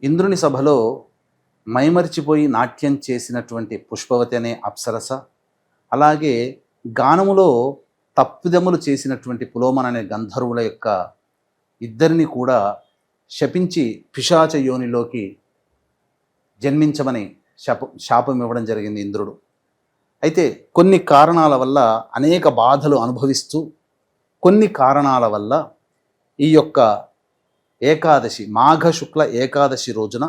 ఇంద్రుని సభలో మైమరిచిపోయి నాట్యం చేసినటువంటి పుష్పవతి అనే అప్సరస, అలాగే గానములో తప్పిదములు చేసినటువంటి పులోమన్ అనే గంధర్వుల యొక్క ఇద్దరిని కూడా శపించి పిశాచ యోనిలోకి జన్మించమని శాపం ఇవ్వడం జరిగింది ఇంద్రుడు. అయితే కొన్ని కారణాల వల్ల అనేక బాధలు అనుభవిస్తూ, కొన్ని కారణాల వల్ల ఈ యొక్క ఏకాదశి, మాఘ శుక్ల ఏకాదశి రోజున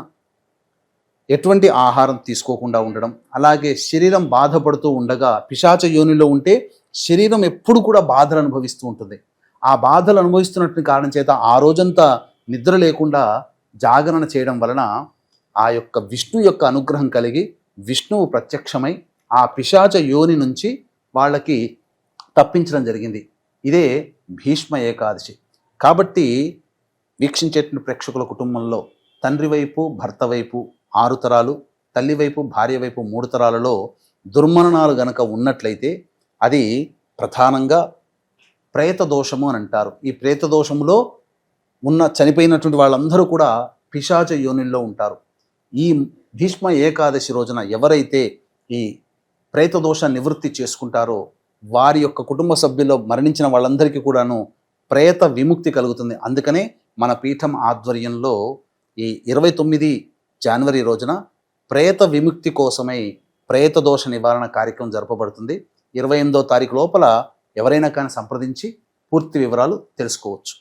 ఎటువంటి ఆహారం తీసుకోకుండా ఉండడం, అలాగే శరీరం బాధపడుతూ ఉండగా పిశాచ యోనిలో ఉంటే శరీరం ఎప్పుడు కూడా బాధలు అనుభవిస్తూ ఉంటుంది. ఆ బాధలు అనుభవిస్తున్నట్టు కారణం చేత ఆ రోజంతా నిద్ర లేకుండా జాగరణ చేయడం వలన ఆ యొక్క విష్ణు యొక్క అనుగ్రహం కలిగి విష్ణువు ప్రత్యక్షమై ఆ పిశాచ యోని నుంచి వాళ్ళకి తప్పించడం జరిగింది. ఇదే భీష్మ ఏకాదశి. కాబట్టి వీక్షించేటువంటి ప్రేక్షకుల కుటుంబంలో తండ్రి వైపు భర్త వైపు 6 తరాలు, తల్లి వైపు భార్య వైపు 3 తరాలలో దుర్మరణాలు గనక ఉన్నట్లయితే అది ప్రధానంగా ప్రేత దోషము అని అంటారు. ఈ ప్రేత దోషములో ఉన్న చనిపోయినటువంటి వాళ్ళందరూ కూడా పిశాచ యోనిల్లో ఉంటారు. ఈ భీష్మ ఏకాదశి రోజున ఎవరైతే ఈ ప్రేత దోష నివృత్తి చేసుకుంటారో వారి యొక్క కుటుంబ సభ్యుల్లో మరణించిన వాళ్ళందరికీ కూడాను ప్రేత విముక్తి కలుగుతుంది. అందుకనే మన పీఠం ఆధ్వర్యంలో ఈ 29 జనవరి రోజున ప్రేత విముక్తి కోసమై ప్రేత దోష నివారణ కార్యక్రమం జరపబడుతుంది. 28వ తారీఖు లోపల ఎవరైనా కానీ సంప్రదించి పూర్తి వివరాలు తెలుసుకోవచ్చు.